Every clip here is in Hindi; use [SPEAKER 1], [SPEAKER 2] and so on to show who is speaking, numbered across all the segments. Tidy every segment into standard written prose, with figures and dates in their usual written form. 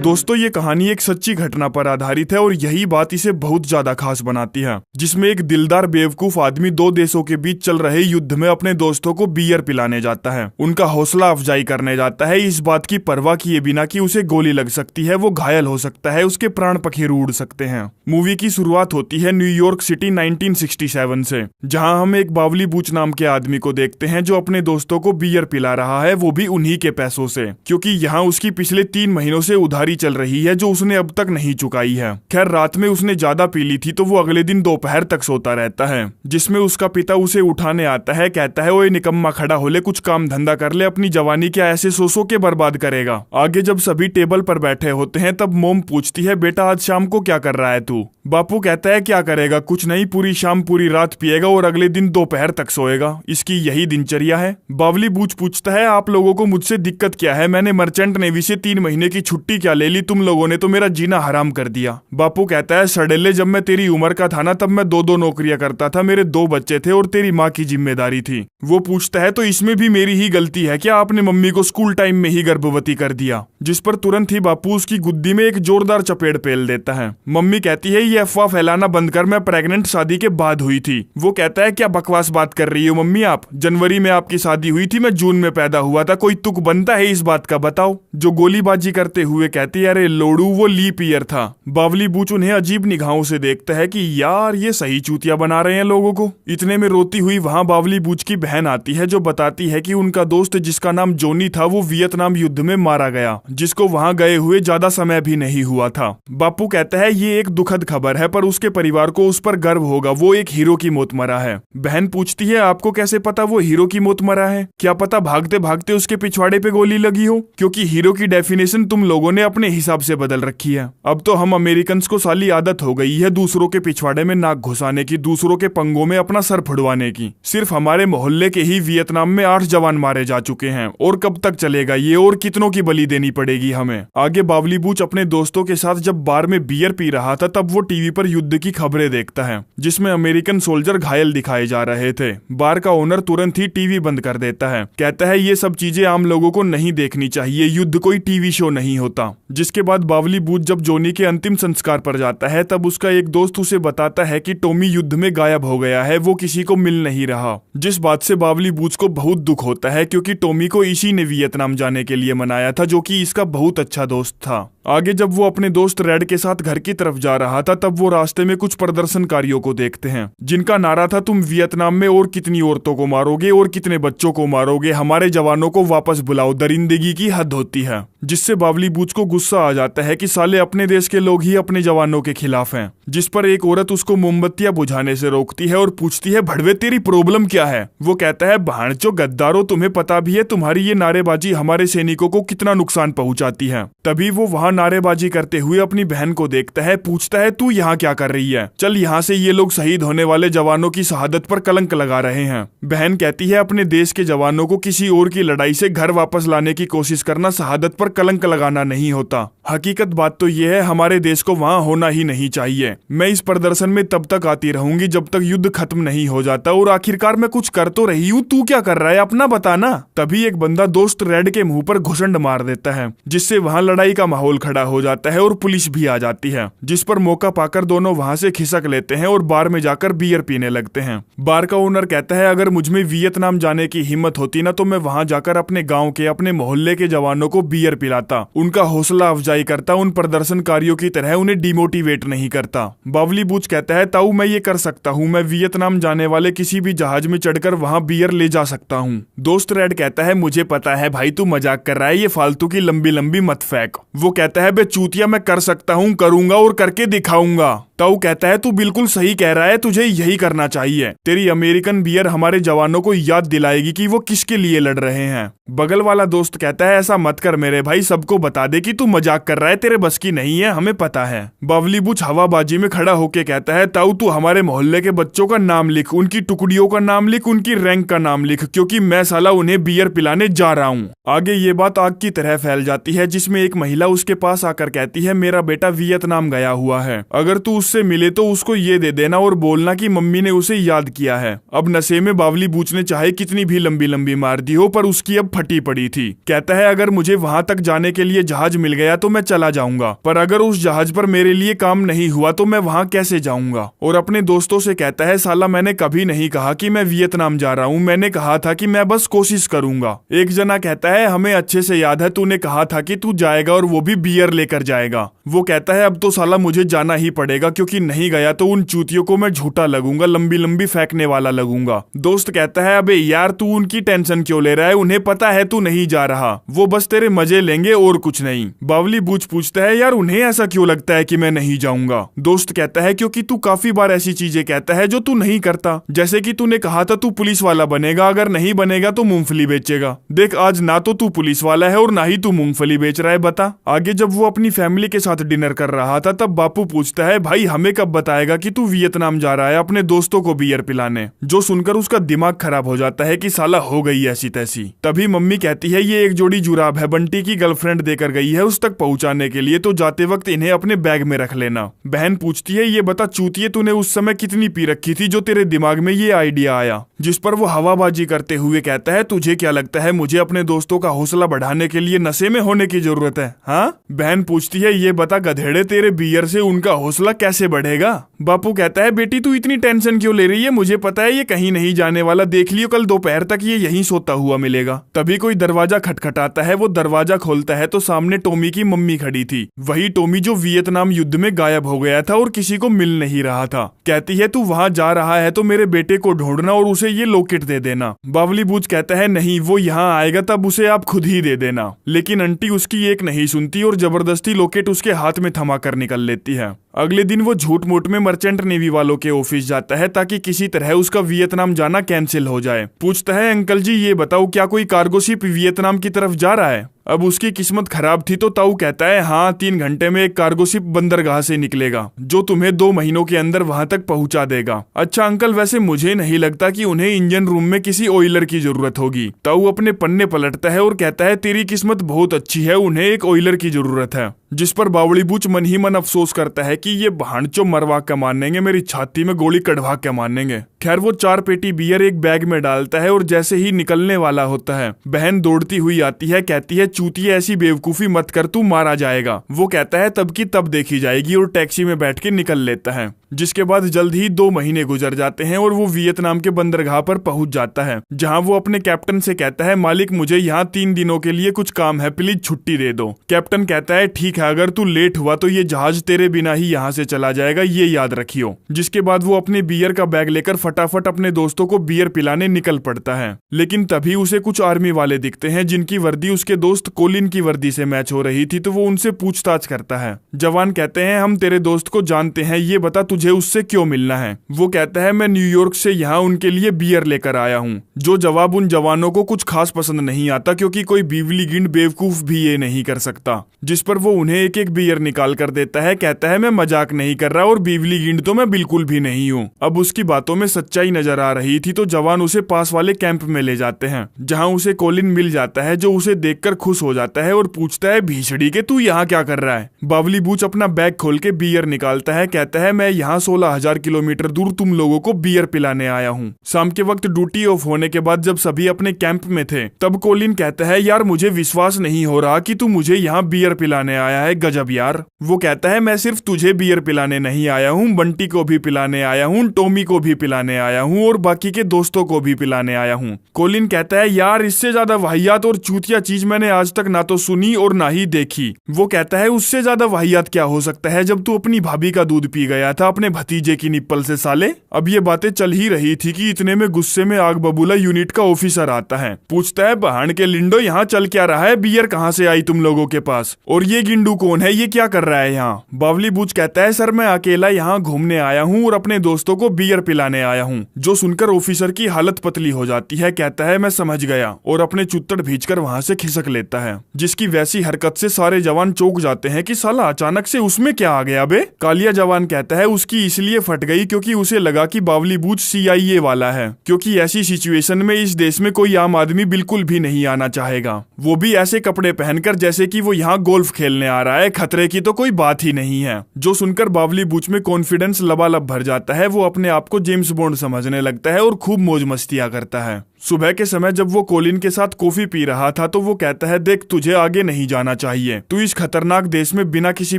[SPEAKER 1] दोस्तों ये कहानी एक सच्ची घटना पर आधारित है और यही बात इसे बहुत ज्यादा खास बनाती है, जिसमें एक दिलदार बेवकूफ आदमी दो देशों के बीच चल रहे युद्ध में अपने दोस्तों को बियर पिलाने जाता है, उनका हौसला अफजाई करने जाता है, इस बात की परवाह किए बिना कि उसे गोली लग सकती है, वो घायल हो सकता है, उसके प्राण पखेरु उड़ सकते हैं। मूवी की शुरुआत होती है न्यूयॉर्क सिटी 1967 से, जहां हम एक बावली बूच नाम के आदमी को देखते हैं जो अपने दोस्तों को बियर पिला रहा है, वो भी उन्हीं के पैसों से, क्योंकि यहाँ उसकी पिछले 3 महीनों से उधारी चल रही है जो उसने अब तक नहीं चुकाई है। खैर रात में उसने ज्यादा पी ली थी तो वो अगले दिन दोपहर तक सोता रहता है, जिसमें उसका पिता उसे उठाने आता है, कहता है ओए निकम्मा खड़ा हो ले, कुछ काम धंधा कर ले, अपनी जवानी क्या ऐसे सो के बर्बाद करेगा। आगे जब सभी टेबल पर बैठे होते हैं तब मोम पूछती है बेटा आज शाम को क्या कर रहा है तू। बापू कहता है क्या करेगा, कुछ नहीं, पूरी शाम पूरी रात पिएगा और अगले दिन दोपहर तक सोएगा, इसकी यही दिनचर्या है। बावली बूच पूछता है आप लोगों को मुझसे दिक्कत क्या है, मैंने मर्चेंट नेवी से 3 महीने की छुट्टी क्या ले ली, तुम लोगों ने तो मेरा जीना हराम कर दिया। बापू कहता है सडेले जब मैं तेरी उम्र का था ना तब मैं 2-2 नौकरियां करता था, मेरे 2 बच्चे थे और तेरी माँ की जिम्मेदारी थी। वो पूछता है तो इसमें भी मेरी ही गलती है क्या, आपने मम्मी को स्कूल टाइम में ही गर्भवती कर दिया। जिस पर तुरंत ही बापू उसकी गुद्दी में एक जोरदार चपेट पेल देता है। मम्मी कहती है ये अफवाह फैलाना बंद कर, मैं प्रेग्नेंट शादी के बाद हुई थी। वो कहता है क्या बकवास बात कर रही हो मम्मी आप, जनवरी में आपकी शादी हुई थी, मैं जून में पैदा हुआ था, कोई तुक बनता है इस बात का बताओ। जो गोलीबाजी करते हुए कहती है अरे लोड़ू वो लीप ईयर था। बावली बूच उन्हें अजीब निगाहों से देखता है कि यार ये सही चूतिया बना रहे हैं लोगों को। इतने में रोती हुई वहां बावली बूच की बहन आती है जो बताती है कि उनका दोस्त जिसका नाम जोनी था वो वियतनाम युद्ध में मारा गया, जिसको वहां गए हुए ज्यादा समय भी नहीं हुआ था। बापू कहता है ये एक दुखद खबर है पर उसके परिवार को उस पर गर्व होगा, वो एक हीरो की मौत मरा है। बहन पूछती है आपको कैसे पता वो हीरो की मौत मरा है, क्या पता भागते भागते उसके पिछवाड़े पे गोली लगी हो, क्योंकि हीरो की डेफिनेशन तुम लोगों ने अपने हिसाब से बदल रखी है। अब तो हम अमेरिकन को साली आदत हो गई है दूसरों के पिछवाड़े में नाक घुसाने की, दूसरों के पंगों में अपना सर फुड़वाने की। सिर्फ हमारे मोहल्ले के ही वियतनाम में 8 जवान मारे जा चुके हैं और कब तक चलेगा ये, और कितनों की बलि देनी पड़ेगी हमें। आगे बावली बूच अपने दोस्तों के साथ जब बार में बियर पी रहा था तब वो टीवी पर युद्ध की खबरें देखता है जिसमें अमेरिकन सोल्जर घायल दिखाए जा रहे थे। बार का ओनर तुरंत ही टीवी बंद कर देता है, कहता है ये सब चीजें आम लोगों को नहीं देखनी चाहिए, युद्ध कोई टीवी शो नहीं होता। जिसके बाद बावली बूच जब जोनी के अंतिम संस्कार पर जाता है तब उसका एक दोस्त उसे बताता है कि टॉमी युद्ध में गायब हो गया है, वो किसी को मिल नहीं रहा। जिस बात से बावली बूच को बहुत दुख होता है क्योंकि टॉमी को इसी ने वियतनाम जाने के लिए मनाया था, जो कि इसका बहुत अच्छा दोस्त था। आगे जब वो अपने दोस्त रेड के साथ घर की तरफ जा रहा था तब वो रास्ते में कुछ प्रदर्शनकारियों को देखते हैं जिनका नारा था तुम वियतनाम में और कितनी औरतों को मारोगे और कितने बच्चों को मारोगे, हमारे जवानों को वापस बुलाओ, दरिंदगी की हद होती है। जिससे बावली बूच को गुस्सा आ जाता है कि साले अपने देश के लोग ही अपने जवानों के खिलाफ हैं। जिस पर एक औरत उसको मोमबत्तियां बुझाने से रोकती है और पूछती है भड़वे तेरी प्रॉब्लम क्या है। वो कहता है भांचो गद्दारो, तुम्हें पता भी है तुम्हारी ये नारेबाजी हमारे सैनिकों को कितना नुकसान पहुंचाती है। तभी वो वहां नारेबाजी करते हुए अपनी बहन को देखता है, पूछता है तू यहाँ क्या कर रही है, चल यहाँ से, ये लोग शहीद होने वाले जवानों की शहादत पर कलंक लगा रहे हैं। बहन कहती है अपने देश के जवानों को किसी और की लड़ाई से घर वापस लाने की कोशिश करना शहादत पर कलंक लगाना नहीं होता। हकीकत बात तो यह है हमारे देश को वहां होना ही नहीं चाहिए। मैं इस प्रदर्शन में तब तक आती रहूंगी जब तक युद्ध खत्म नहीं हो जाता, और आखिरकार मैं कुछ कर तो रही हूँ, तू क्या कर रहा है अपना बताना। तभी एक बंदा दोस्त रेड के मुंह पर घुसंड मार देता है जिससे वहां लड़ाई का माहौल खड़ा हो जाता है और पुलिस भी आ जाती है। जिस पर मौका पाकर दोनों वहां से खिसक लेते हैं और बार में जाकर बियर पीने लगते हैं। बार का ओनर कहता है अगर मुझमें वियतनाम जाने की हिम्मत होती ना तो मैं वहां जाकर अपने गांव के, अपने मोहल्ले के जवानों को बियर पिलाता, उनका हौसला अफजाई करता, उन प्रदर्शनकारियों की तरह उन्हें डिमोटिवेट नहीं करता। बावली बूच कहता है ताऊ मैं ये कर सकता हूँ, मैं वियतनाम जाने वाले किसी भी जहाज में चढ़कर वहां बियर ले जा सकता हूँ। दोस्त रेड कहता है मुझे पता है भाई तू मजाक कर रहा है, ये फालतू की लंबी लंबी मत फेंक। वो कहता है बे चूतिया मैं कर सकता हूँ, करूंगा और करके दिखाऊंगा। ताऊ कहता है तू बिल्कुल सही कह रहा है, तुझे यही करना चाहिए। तेरी अमेरिकन बियर हमारे जवानों को याद दिलाएगी कि वो किसके लिए लड़ रहे हैं। बगल वाला दोस्त कहता है ऐसा मत कर मेरे भाई, सबको बता दे कि तू मजाक कर रहा है, तेरे बस की नहीं है, हमें पता है। बावली बूच हवाबाजी में खड़ा होके कहता है ताऊ तू हमारे मोहल्ले के बच्चों का नाम लिख, उनकी टुकड़ियों का नाम लिख, उनकी रैंक का नाम लिख, क्योंकि मैं साला उन्हें बियर पिलाने जा रहा हूँ। आगे ये बात आग की तरह फैल जाती है जिसमें एक महिला उसके पास आकर कहती है मेरा बेटा वियतनाम गया हुआ है, अगर तू उससे मिले तो उसको ये दे देना और बोलना कि मम्मी ने उसे याद किया है। अब नशे में बावली बूच ने चाहे कितनी भी लंबी लंबी मार दी हो, पर उसकी अब फटी पड़ी थी। कहता है अगर मुझे वहां तक जाने के लिए जहाज मिल गया तो मैं चला जाऊंगा, पर अगर उस जहाज पर मेरे लिए काम नहीं हुआ तो मैं वहां कैसे जाऊंगा। और अपने दोस्तों से कहता है साला मैंने कभी नहीं कहा कि मैं वियतनाम जा रहा हूँ, मैंने कहा था कि मैं बस कोशिश करूंगा। एक जना कहता है हमें अच्छे से याद है तूने कहा था कि तू जाएगा और वो भी बियर लेकर जाएगा। वो कहता है अब तो साला मुझे जाना ही पड़ेगा, क्योंकि नहीं गया तो उन चूतियों को मैं झूठा लगूंगा, लंबी लंबी फेंकने वाला लगूंगा। दोस्त कहता है अबे यार तू उनकी टेंशन क्यों ले रहा है, उन्हें पता है तू नहीं जा रहा, वो बस तेरे मजे लेंगे और कुछ नहीं। बावली बूच पूछता है यार उन्हें ऐसा क्यों लगता है कि मैं नहीं जाऊंगा। दोस्त कहता है क्योंकि तू काफी बार ऐसी चीजें कहता है जो तू नहीं करता, जैसे कि तूने कहा था तू पुलिस वाला बनेगा, अगर नहीं बनेगा तो मूंगफली बेचेगा। देख आज ना तो तू पुलिस वाला है और ना ही तू मूंगफली बेच रहा है, बता। आगे जब वो अपनी फैमिली के साथ डिनर कर रहा था तब बापू पूछता है भाई हमें कब बताएगा कि तू वियतनाम जा रहा है अपने दोस्तों को बियर पिलाने। जो सुनकर उसका दिमाग खराब हो जाता है कि साला हो गई ऐसी तैसी। तभी मम्मी कहती है ये एक जोड़ी जुराब है, बंटी की गर्लफ्रेंड देकर गई है उस तक पहुंचाने के लिए, तो जाते वक्त इन्हें अपने बैग में रख लेना। बहन पूछती है ये बता चूतिए तूने उस समय कितनी पी रखी थी जो तेरे दिमाग में ये आइडिया आया। जिस पर वो हवाबाजी करते हुए कहता है तुझे क्या लगता है मुझे अपने दोस्तों का हौसला बढ़ाने के लिए नशे में होने की जरूरत है? हाँ। बहन पूछती है ये बता गधेड़े तेरे बियर से उनका हौसला कैसे बढ़ेगा? बापू कहता है बेटी तू इतनी टेंशन क्यों ले रही है, मुझे पता है ये कहीं नहीं जाने वाला, देख लियो कल दोपहर तक ये यहीं सोता हुआ मिलेगा। तभी कोई दरवाजा खटखटाता है, वो दरवाजा खोलता है तो सामने टोमी की मम्मी खड़ी थी। वही टोमी जो वियतनाम युद्ध में गायब हो गया था और किसी को मिल नहीं रहा था। कहती है तू वहां जा रहा है तो मेरे बेटे को ढूंढना और उसे ये लॉकेट दे देना। बावली बूच कहता है नहीं वो यहाँ आएगा तब उसे आप खुद ही दे देना। लेकिन आंटी उसकी एक नहीं सुनती और जबरदस्ती लॉकेट उसके हाथ में थमा कर निकल लेती है। अगले दिन वो झूठ मूठ में मर्चेंट नेवी वालों के ऑफिस जाता है ताकि किसी तरह उसका वियतनाम जाना कैंसिल हो जाए। पूछता है अंकल जी ये बताओ क्या कोई कार्गो शिप वियतनाम की तरफ जा रहा है? अब उसकी किस्मत खराब थी तो ताऊ कहता है हाँ 3 घंटे में एक कार्गो शिप बंदरगाह से निकलेगा जो तुम्हें 2 महीनों के अंदर वहां तक पहुंचा देगा। अच्छा अंकल वैसे मुझे नहीं लगता कि उन्हें इंजन रूम में किसी ऑयलर की जरूरत होगी। ताऊ अपने पन्ने पलटता है और कहता है तेरी किस्मत बहुत अच्छी है, उन्हें एक ऑयलर की जरूरत है। जिस पर बावली बूच मन ही मन अफसोस करता है कि ये भांचो मरवा के मानेंगे, मेरी छाती में गोली कड़वा के मानेंगे। खैर वो 4 पेटी बियर एक बैग में डालता है और जैसे ही निकलने वाला होता है बहन दौड़ती हुई आती है, कहती है चूतिए ऐसी बेवकूफी मत कर तू मारा जाएगा। वो कहता है तब की तब देखी जाएगी और टैक्सी में बैठ के निकल लेता है। जिसके बाद जल्द ही 2 महीने गुजर जाते हैं और वो वियतनाम के बंदरगाह पर पहुंच जाता है, जहां वो अपने कैप्टन से कहता है मालिक मुझे यहाँ 3 दिनों के लिए कुछ काम है, प्लीज छुट्टी दे दो। कैप्टन कहता है ठीक है अगर तू लेट हुआ तो ये जहाज तेरे बिना ही यहाँ से चला जाएगा, ये याद रखियो। जिसके बाद वो अपने बियर का बैग लेकर फटाफट अपने दोस्तों को बियर पिलाने निकल पड़ता है। लेकिन तभी उसे कुछ आर्मी वाले दिखते हैं जिनकी वर्दी उसके दोस्त कोलिन की वर्दी से मैच हो रही थी, तो वो उनसे पूछताछ करता है। जवान कहते हैं हम तेरे दोस्त को जानते हैं, ये बता तुझे उससे क्यों मिलना है? वो कहता है मैं न्यूयॉर्क से यहाँ उनके लिए बियर लेकर आया हूँ। जो जवाब उन जवानों को कुछ खास पसंद नहीं आता क्योंकि कोई बिजली गिंड बेवकूफ भी ये नहीं कर सकता। जिस पर वो उन्हें एक एक बियर निकाल कर देता है, कहता है मैं मजाक नहीं कर रहा और बिजली गिंड तो मैं बिल्कुल भी नहीं हूँ। अब उसकी बातों में सच्चाई नजर आ रही थी तो जवान उसे पास वाले कैंप में ले जाते हैं, जहाँ उसे कोलिन मिल जाता है जो उसे देखकर खुश हो जाता है और पूछता है भीषड़ी के तू यहाँ क्या कर रहा है? बावली बूच अपना बैग खोल के बियर निकालता है, कहता है मैं यहाँ 16,000 किलोमीटर दूर तुम लोगों को बियर पिलाने आया हूँ। शाम के वक्त ड्यूटी ऑफ होने के बाद जब सभी अपने कैंप में थे तब कोलिन कहता है यार मुझे विश्वास नहीं हो रहा कि तू मुझे यहाँ बियर पिलाने आया है, गजब यार। वो कहता है मैं सिर्फ तुझे बियर पिलाने नहीं आया हूँ, बंटी को भी पिलाने आया हूँ, टॉमी को भी पिलाने आया हूँ और बाकी के दोस्तों को भी पिलाने आया हूँ। कोलिन कहता है यार इससे ज्यादा वाहियात और चूतिया चीज मैंने आज तक ना तो सुनी और ना ही देखी। वो कहता है उससे ज्यादा वाहियात क्या हो सकता है जब तू अपनी भाभी का दूध पी गया था अपने भतीजे की निप्पल से साले। अब ये बातें चल ही रही थी कि इतने में गुस्से में आग बबूला यूनिट का ऑफिसर आता है, पूछता है बहान के लिंडो यहाँ चल क्या रहा है, बियर कहाँ से आई तुम लोगों के पास और ये गिंडू कौन है, ये क्या कर रहा है यहाँ? बावली बूच कहता है सर मैं अकेला यहाँ घूमने आया हूँ और अपने दोस्तों को बियर पिलाने आया हूँ। जो सुनकर ऑफिसर की हालत पतली हो जाती है, कहता है मैं समझ गया और अपने चुत्तड़ भींचकर वहाँ से खिसक लेता देता है, जिसकी वैसी हरकत से सारे जवान चौंक जाते हैं कि साला अचानक से उसमें क्या आ गया बे। कालिया जवान कहता है उसकी इसलिए फट गई क्योंकि उसे लगा कि बावली बूच CIA वाला है, क्योंकि ऐसी सिचुएशन में इस देश में कोई आम आदमी बिल्कुल भी नहीं आना चाहेगा, वो भी ऐसे कपड़े पहनकर जैसे कि वो यहाँ गोल्फ खेलने आ रहा है। खतरे की तो कोई बात ही नहीं है। जो सुनकर बावली बूच में कॉन्फिडेंस लबालब भर जाता है। वो अपने आप को जेम्स बॉन्ड समझने लगता है और खूब मौज मस्तियां करता है। सुबह के समय जब वो कोलिन के साथ कॉफी पी रहा था तो वो कहता है, देख तुझे आगे नहीं जाना चाहिए, तू इस खतरनाक देश में बिना किसी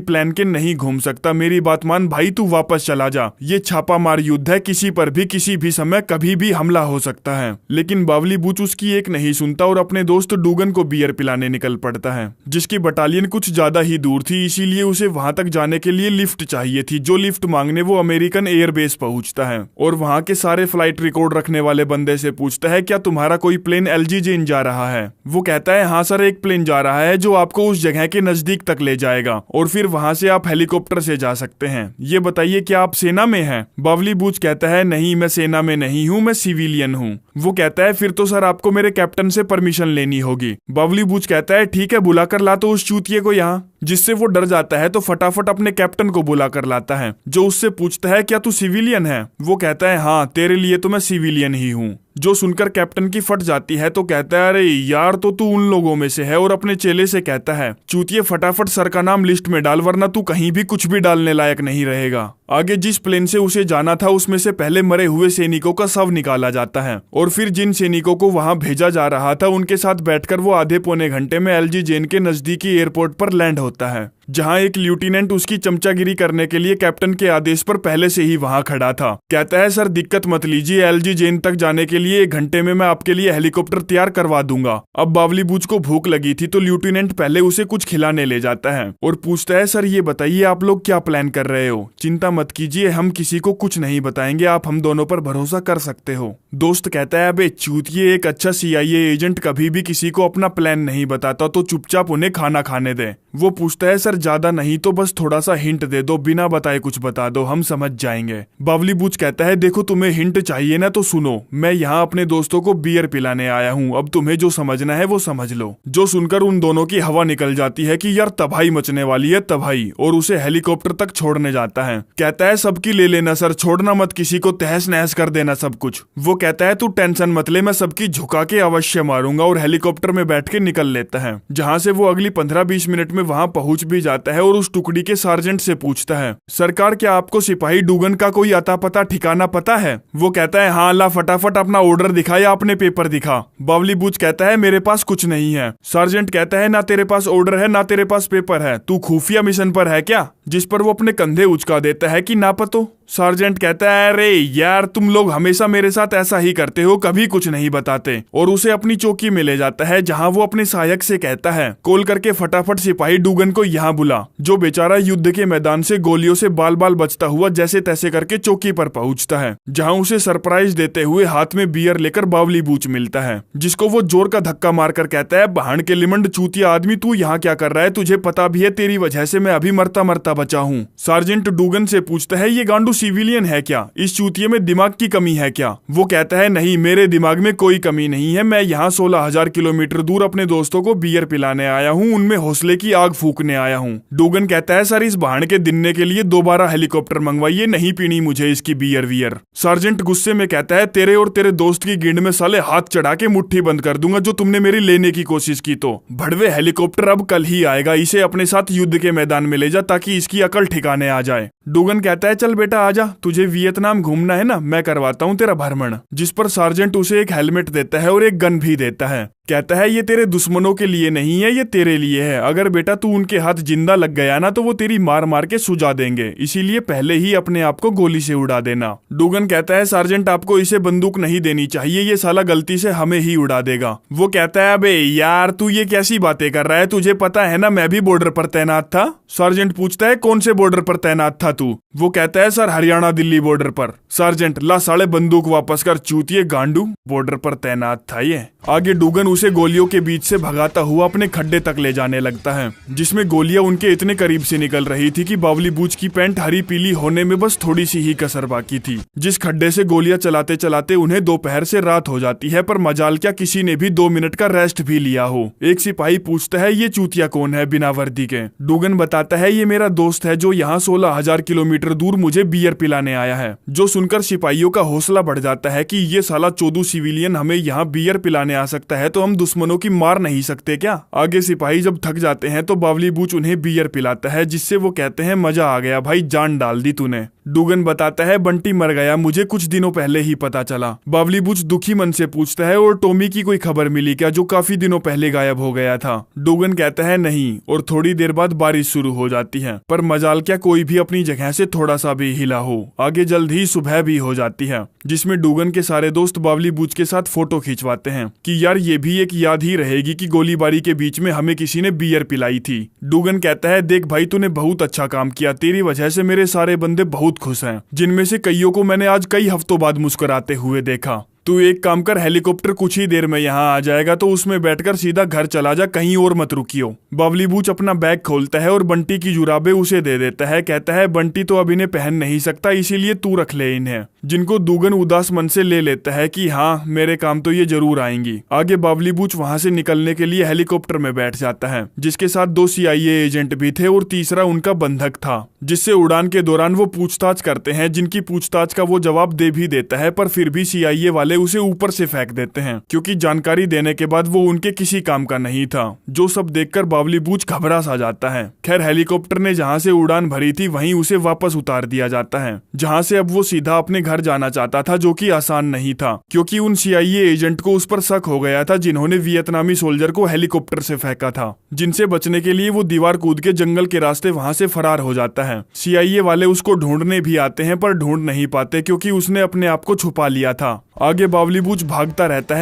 [SPEAKER 1] प्लान के नहीं घूम सकता। मेरी बात मान भाई, तू वापस चला जा। ये छापामार युद्ध है, किसी पर भी किसी भी समय कभी भी हमला हो सकता है। लेकिन बावली बूच उसकी एक नहीं सुनता और अपने दोस्त डूगन को बियर पिलाने निकल पड़ता है, जिसकी बटालियन कुछ ज्यादा ही दूर थी, इसीलिए उसे वहां तक जाने के लिए लिफ्ट चाहिए थी। जो लिफ्ट मांगने वो अमेरिकन एयरबेस पहुंचता है और वहां के सारे फ्लाइट रिकॉर्ड रखने वाले बंदे से पूछता है, क्या तुम्हारा कोई प्लेन LG जेन जा रहा है? वो कहता है, हाँ सर, एक प्लेन जा रहा है जो आपको उस जगह के नजदीक तक ले जाएगा और फिर वहां से आप हेलीकॉप्टर से जा सकते हैं। ये बताइए, क्या आप सेना में हैं? बावली बूच कहता है, नहीं मैं सेना में नहीं हूँ, मैं सिविलियन हूँ। वो कहता है, फिर तो सर आपको मेरे कैप्टन से परमिशन लेनी होगी। बावली बूच कहता है, ठीक है, बुला कर ला तो उस चूतिए को यहाँ। जिससे वो डर जाता है तो फटाफट अपने कैप्टन को बुला कर लाता है, जो उससे पूछता है, क्या तू सिविलियन है? वो कहता है, हाँ तेरे लिए तो मैं सिविलियन ही हूँ। जो सुनकर कैप्टन की फट जाती है तो कहता है, अरे यार तो तू उन लोगों में से है, और अपने चेले से कहता है, चूतिए फटाफट सर का नाम लिस्ट में डाल, वरना तू कहीं भी कुछ भी डालने लायक नहीं रहेगा। आगे जिस प्लेन से उसे जाना था उसमें से पहले मरे हुए सैनिकों का शव निकाला जाता है और फिर जिन सैनिकों को वहां भेजा जा रहा था उनके साथ बैठकर वो आधे पौने घंटे में LG जेन के नजदीकी एयरपोर्ट पर लैंड होता है, जहां एक ल्यूटिनेंट उसकी चमचागिरी करने के लिए कैप्टन के आदेश पर पहले से ही वहां खड़ा था। कहता है, सर दिक्कत मत लीजिए, LG जेन तक जाने के लिए 1 घंटे में मैं आपके लिए हेलीकॉप्टर तैयार करवा दूंगा। अब बावली बूच को भूख लगी थी तो ल्यूटिनेंट पहले उसे कुछ खिलाने ले जाता है और पूछता है, सर ये बताइए आप लोग क्या प्लान कर रहे हो? चिंता मत कीजिए, हम किसी को कुछ नहीं बताएंगे, आप हम दोनों पर भरोसा कर सकते हो। दोस्त कहता है, अबे चूतिए, एक अच्छा CIA एजेंट कभी भी किसी को अपना प्लान नहीं बताता, तो चुपचाप उन्हें खाना खाने दे। वो पूछता है, सर ज्यादा नहीं तो बस थोड़ा सा हिंट दे दो, बिना बताए कुछ बता दो, हम समझ जाएंगे। बावली बूच कहता है, देखो तुम्हें हिंट चाहिए ना तो सुनो, मैं यहाँ अपने दोस्तों को बियर पिलाने आया हूँ, अब तुम्हें जो समझना है वो समझ लो। जो सुनकर उन दोनों की हवा निकल जाती है कि यार तबाही मचने वाली है, तबाही, और उसे हेलीकॉप्टर तक छोड़ने जाता है। कहता है, सबकी ले लेना सर, छोड़ना मत किसी को, तहस नहस कर देना सब कुछ। वो कहता है, तू टेंशन मत ले, मैं सबकी झुका के अवश्य मारूंगा, और हेलीकॉप्टर में बैठ के निकल लेता है, जहाँ से वो अगली 15-20 मिनट में वहां पहुंच भी जाता है और उस टुकड़ी के सार्जेंट से पूछता है, सरकार क्या आपको सिपाही डूगन का कोई अता पता ठिकाना पता है? वो कहता है, हाँ ला फटाफट अपना ऑर्डर दिखा या अपने पेपर दिखा। बावली बूच कहता है, मेरे पास कुछ नहीं है। सार्जेंट कहता है, ना तेरे पास ऑर्डर है ना तेरे पास पेपर है, तू खुफिया मिशन पर है क्या? जिस पर वो अपने कंधे उचका देता है कि ना पतो। सार्जेंट कहता है, अरे यार तुम लोग हमेशा मेरे साथ ऐसा ही करते हो, कभी कुछ नहीं बताते, और उसे अपनी चौकी में ले जाता है, जहां वो अपने सहायक से कहता है, कॉल करके फटाफट सिपाही डूगन को यहाँ बुला। जो बेचारा युद्ध के मैदान से गोलियों से बाल बाल बचता हुआ जैसे तैसे करके चौकी पर पहुंचता है, जहां उसे सरप्राइज देते हुए हाथ में बियर लेकर बावली बूच मिलता है, जिसको वो जोर का धक्का मारकर कहता है, बहान के लिमंड चूतिया आदमी, तू यहाँ क्या कर रहा है? तुझे पता भी है तेरी वजह से मैं अभी मरता मरता बचा हूँ। सार्जेंट डूगन से पूछता है, ये गांडू सिविलियन है क्या? इस चूतिये में दिमाग की कमी है क्या? वो कहता है, नहीं मेरे दिमाग में कोई कमी नहीं है, मैं यहाँ 16,000 किलोमीटर दूर अपने दोस्तों को बियर पिलाने आया हूँ, उनमें हौसले की आग फूकने आया हूँ। डूगन कहता है, सर इस बहान के दिनने के लिए दोबारा हेलीकॉप्टर मंगवाइए, नहीं पीनी मुझे इसकी बियर वियर। सार्जेंट गुस्से में कहता है, तेरे और तेरे दोस्त की गिंड में साले हाथ चढ़ा के मुट्ठी बंद कर दूंगा जो तुमने मेरी लेने की कोशिश की तो। भड़वे हेलीकॉप्टर अब कल ही आएगा, इसे अपने साथ युद्ध के मैदान में ले जा ताकि इसकी अकल ठिकाने आ जाए। डूगन कहता है, चल बेटा आजा, तुझे वियतनाम घूमना है ना, मैं करवाता हूँ तेरा भ्रमण। जिस पर सार्जेंट उसे एक हेलमेट देता है और एक गन भी देता है। कहता है, ये तेरे दुश्मनों के लिए नहीं है, ये तेरे लिए है, अगर बेटा तू उनके हाथ जिंदा लग गया ना तो वो तेरी मार मार के सुझा देंगे, इसीलिए पहले ही अपने आप को गोली से उड़ा देना। डूगन कहता है, सार्जेंट आपको इसे बंदूक नहीं देनी चाहिए, ये साला गलती से हमें ही उड़ा देगा। वो कहता है, अबे यार तू ये कैसी बातें कर रहा है, तुझे पता है ना मैं भी बॉर्डर पर तैनात था। सार्जेंट पूछता है, कौन से बॉर्डर पर तैनात था तू? वो कहता है सर हरियाणा दिल्ली बॉर्डर पर। सार्जेंट ला साले बंदूक वापस कर चूतिए गांडू, बॉर्डर पर तैनात था ये। आगे डूगन उसे गोलियों के बीच से भगाता हुआ अपने खड्डे तक ले जाने लगता है, जिसमें गोलियां उनके इतने करीब से निकल रही थी कि बावली बूच की पैंट हरी पीली होने में बस थोड़ी सी ही कसर बाकी थी। जिस खड्डे से गोलियां चलाते चलाते उन्हें दोपहर से रात हो जाती है, पर मजाल क्या किसी ने भी 2 मिनट का रेस्ट भी लिया हो। एक सिपाही पूछता है ये चूतिया कौन है बिना वर्दी के? डूगन बताता है ये मेरा दोस्त है जो यहाँ 16,000 किलोमीटर दूर मुझे बियर पिलाने आया है। जो सुनकर सिपाहियों का हौसला बढ़ जाता है कि ये साला 14 सिविलियन हमें यहाँ बियर पिलाने आ सकता है, तो हम दुश्मनों की मार नहीं सकते क्या? आगे सिपाही जब थक जाते हैं तो बावली बूच उन्हें बियर पिलाता है, जिससे वो कहते हैं मजा आ गया भाई, जान डाल दी तूने। डूगन बताता है बंटी मर गया, मुझे कुछ दिनों पहले ही पता चला। बावली बूच दुखी मन से पूछता है और टॉमी की कोई खबर मिली क्या, जो काफी दिनों पहले गायब हो गया था? डूगन कहता है नहीं, और थोड़ी देर बाद बारिश शुरू हो जाती है, पर मजाल क्या कोई भी अपनी जगह से थोड़ा सा भी हिला हो। आगे जल्द ही सुबह भी हो जाती है, जिसमें डूगन के सारे दोस्त बावली बूच के साथ फोटो खिंचवाते हैं कि यार ये भी एक याद ही रहेगी कि गोलीबारी के बीच में हमें किसी ने बियर पिलाई थी। डूगन कहता है देख भाई तूने बहुत अच्छा काम किया, तेरी वजह से मेरे सारे बंदे बहुत खुश हैं, जिनमें से कईयों को मैंने आज कई हफ्तों बाद मुस्कुराते हुए देखा। तू एक काम कर, हेलीकॉप्टर कुछ ही देर में यहाँ आ जाएगा तो उसमें बैठकर सीधा घर चला जा, कहीं और मत रुकियो। बावली बूच अपना बैग खोलता है और बंटी की जुराबें उसे दे देता है। कहता है बंटी तो अब इन्हें पहन नहीं सकता, इसीलिए तू रख ले इन्हें, जिनको डूगन उदास मन से ले लेता है कि हाँ मेरे काम तो ये जरूर आएंगी। आगे बावली बूच वहां से निकलने के लिए हेलीकॉप्टर में बैठ जाता है, जिसके साथ 2 CIA एजेंट भी थे और तीसरा उनका बंधक था, जिससे उड़ान के दौरान वो पूछताछ करते हैं, जिनकी पूछताछ का वो जवाब दे भी देता है, पर फिर भी CIA वाले उसे ऊपर से फेंक देते हैं, क्योंकि जानकारी देने के बाद वो उनके किसी काम का नहीं था। जो सब देखकर बावली बूच घबरा सा जाता है। खैर हेलीकॉप्टर ने जहां से उड़ान भरी थी वहीं उसे वापस उतार दिया जाता है, जहां से अब वो सीधा अपने घर जाना चाहता था, जो कि आसान नहीं था, क्योंकि उन CIA एजेंट को उस पर शक हो गया था जिन्होंने वियतनामी सोल्जर को हेलीकॉप्टर से फेंका था, जिनसे बचने के लिए वो दीवार कूद के जंगल के रास्ते वहां से फरार हो जाता है। CIA वाले उसको ढूंढने भी आते हैं, पर ढूंढ नहीं पाते क्योंकि उसने अपने आप को छुपा लिया था। आगे बावली बूच भागता रहता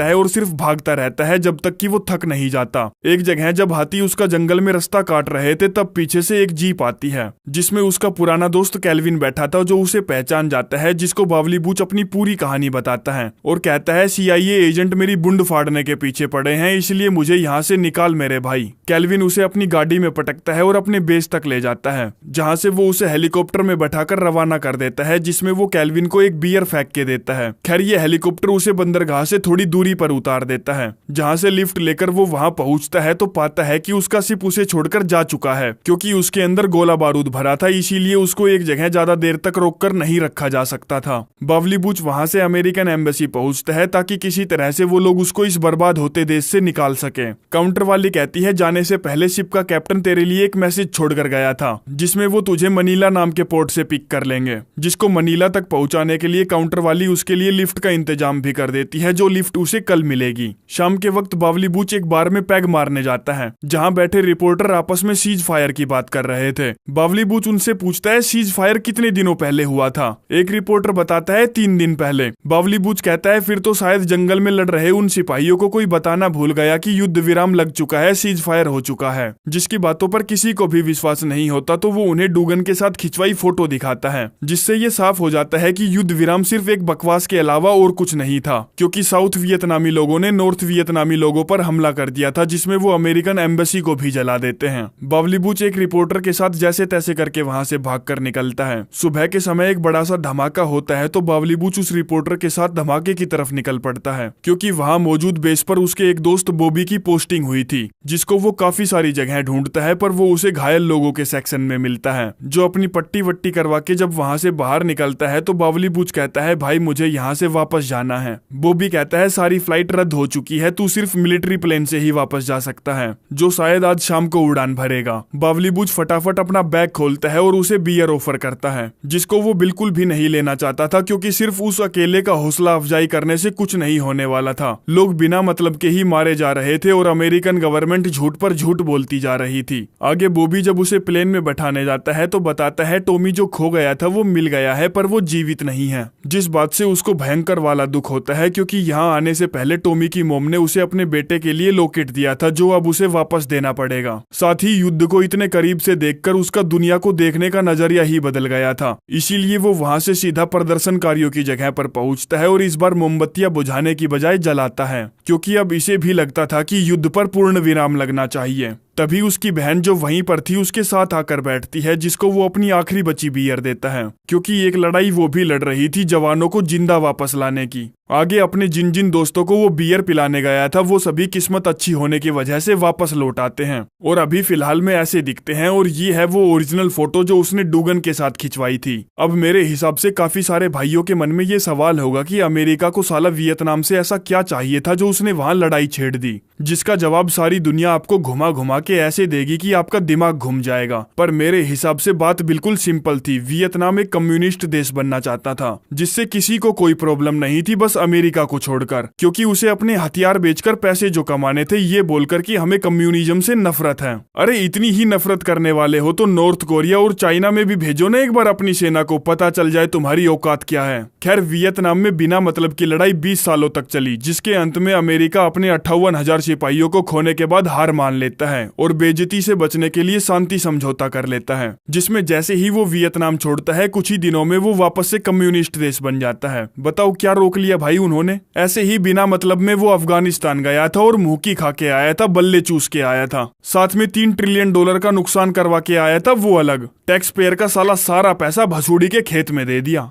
[SPEAKER 1] है और सिर्फ भागता रहता है जब तक कि वो थक नहीं जाता। एक जगह जब हाथी उसका जंगल में रास्ता काट रहे थे, तब पीछे से एक जीप आती है, जिसमें उसका पुराना दोस्त कैल्विन बैठा था, जो उसे पहचान जाता है, जिसको बावली बूच अपनी पूरी कहानी बताता है और कहता है CIA एजेंट मेरी बुंड फाड़ने के पीछे पड़े हैं, इसलिए मुझे यहाँ से निकाल मेरे भाई। कैल्विन उसे अपनी गाड़ी में पटकता है और अपने बेस तक ले जाता है, जहाँ से वो उसे हेलीकॉप्टर में बैठाकर रवाना कर देता है, जिसमें वो कैल्विन को एक बियर फेंक के देता है। खैर ये हेलीकॉप्टर उसे बंदरगाह से थोड़ी दूरी पर उतार देता है, जहां से लिफ्ट लेकर वो वहां पहुंचता है तो पाता है कि उसका शिप उसे छोड़कर जा चुका है, क्योंकि उसके अंदर गोला बारूद भरा था, इसीलिए उसको एक जगह ज्यादा देर तक रोककर नहीं रखा जा सकता था। बावली बूच वहां से अमेरिकन एम्बेसी पहुंचता है ताकि किसी तरह से वो लोग उसको इस बर्बाद होते देश से निकाल सके। काउंटर वाली कहती है जाने से पहले शिप का कैप्टन तेरे लिए एक मैसेज छोड़कर गया था, जिसमें वो तुझे मनीला नाम के पोर्ट से पिक कर लेंगे, जिसको मनीला तक पहुंचाने के लिए काउंटर वाली उसके लिए लिफ्ट का इंतजाम भी कर देती है, जो लिफ्ट उसे कल मिलेगी। शाम के वक्त बावली बूच एक बार में पैग मारने जाता है, जहां बैठे रिपोर्टर आपस में सीज फायर की बात कर रहे थे। बावली बूच उनसे पूछता है सीज फायर कितने दिनों पहले हुआ था? एक रिपोर्टर बताता है 3 दिन पहले। बावली बूच कहता है फिर तो शायद जंगल में लड़ रहे उन सिपाहियों को कोई बताना भूल गया कि युद्ध विराम लग चुका है, सीज फायर हो चुका है, जिसकी बातों पर किसी को भी विश्वास नहीं होता, तो वो उन्हें डूगन के साथ खिंचवाई फोटो दिखाता है, जिससे ये साफ हो जाता है कि युद्ध विराम सिर्फ एक बकवास के अलावा और कुछ नहीं था, क्योंकि साउथ वियतनामी लोगों ने नॉर्थ वियतनामी लोगों पर हमला कर दिया था, जिसमें वो अमेरिकन एम्बेसी को भी जला देते हैं। बावली बूच एक रिपोर्टर के साथ जैसे तैसे करके वहां से भागकर निकलता है। सुबह के समय एक बड़ा सा धमाका होता है, तो बावली बूच उस रिपोर्टर के साथ धमाके की तरफ निकल पड़ता है, क्योंकि वहां मौजूद बेस पर उसके एक दोस्त बॉबी की पोस्टिंग हुई थी, जिसको वो काफी सारी जगह ढूंढता है, पर वो उसे घायल लोगों के सेक्शन में मिलता है, जो अपनी पट्टी वट्टी करवा के जब वहां से बाहर निकलता है तो बावली बूच कहता है भाई मुझे यहाँ से वापस जाना है। बॉबी कहता है सारी फ्लाइट रद्द हो चुकी है, तू सिर्फ मिलिट्री प्लेन से ही वापस जा सकता है, जो शायद आज शाम को उड़ान भरेगा। बावली बूच फटाफट अपना बैग खोलता है और उसे बियर ऑफर करता है, जिसको वो बिल्कुल भी नहीं लेना चाहता था, क्योंकि सिर्फ उस अकेले का हौसला अफजाई करने से कुछ नहीं होने वाला था। लोग बिना मतलब के ही मारे जा रहे थे और अमेरिकन गवर्नमेंट झूठ पर झूठ बोलती जा रही थी। आगे बॉबी जब उसे प्लेन में बैठाने जाता है तो बताता है टॉमी जो खो गया था वो मिल गया है, पर वो जीवित नहीं है, जिस बात से उसको भय भयंकर वाला दुख होता है, क्योंकि यहाँ आने से पहले टॉमी की मॉम ने उसे अपने बेटे के लिए लॉकेट दिया था, जो अब उसे वापस देना पड़ेगा। साथ ही युद्ध को इतने करीब से देखकर उसका दुनिया को देखने का नजरिया ही बदल गया था। इसीलिए वो वहां से सीधा प्रदर्शनकारियों की जगह पर पहुंचता है और इस बार मोमबत्तियां बुझाने की बजाय जलाता है, क्योंकि अब इसे भी लगता था कि युद्ध पर पूर्ण विराम लगना चाहिए। तभी उसकी बहन जो वहीं पर थी उसके साथ आकर बैठती है, जिसको वो अपनी आखिरी बची बियर देता है, क्योंकि एक लड़ाई वो भी लड़ रही थी जवानों को जिंदा वापस लाने की। आगे अपने जिन जिन दोस्तों को वो बियर पिलाने गया था वो सभी किस्मत अच्छी होने की वजह से वापस लौट आते हैं और अभी फिलहाल में ऐसे दिखते हैं। और ये है वो ओरिजिनल फोटो जो उसने डूगन के साथ खिंचवाई थी। अब मेरे हिसाब से काफी सारे भाइयों के मन में ये सवाल होगा कि अमेरिका को साला वियतनाम से ऐसा क्या चाहिए था जो उसने वहां लड़ाई छेड़ दी, जिसका जवाब सारी दुनिया आपको घुमा घुमा के ऐसे देगी कि आपका दिमाग घूम जाएगा। पर मेरे हिसाब से बात बिल्कुल सिंपल थी। वियतनाम एक कम्युनिस्ट देश बनना चाहता था, जिससे किसी को कोई प्रॉब्लम नहीं थी, बस अमेरिका को छोड़कर, क्योंकि उसे अपने हथियार बेचकर पैसे जो कमाने थे, ये बोलकर कि हमें कम्युनिज्म से नफरत है। अरे इतनी ही नफरत करने वाले हो तो नॉर्थ कोरिया और चाइना में भी भेजो ना एक बार अपनी सेना को, पता चल जाए तुम्हारी औकात क्या है। खैर, वियतनाम में बिना मतलब की लड़ाई 20 सालों तक चली, जिसके अंत में अमेरिका अपने 58,000 सिपाहियों को खोने के बाद हार मान लेता है और बेइज्जती से बचने के लिए शांति समझौता कर लेता है, जिसमें जैसे ही वो वियतनाम छोड़ता है कुछ ही दिनों में वो वापस से कम्युनिस्ट देश बन जाता है। बताओ क्या रोक लिया भाई उन्होंने। ऐसे ही बिना मतलब में वो अफगानिस्तान गया था और मुंह की खा के आया था, बल्ले चूस के आया था, साथ में $3 ट्रिलियन का नुकसान करवा के आया था, वो अलग। टैक्स पेयर का साला सारा पैसा भसुड़ी के खेत में दे दिया।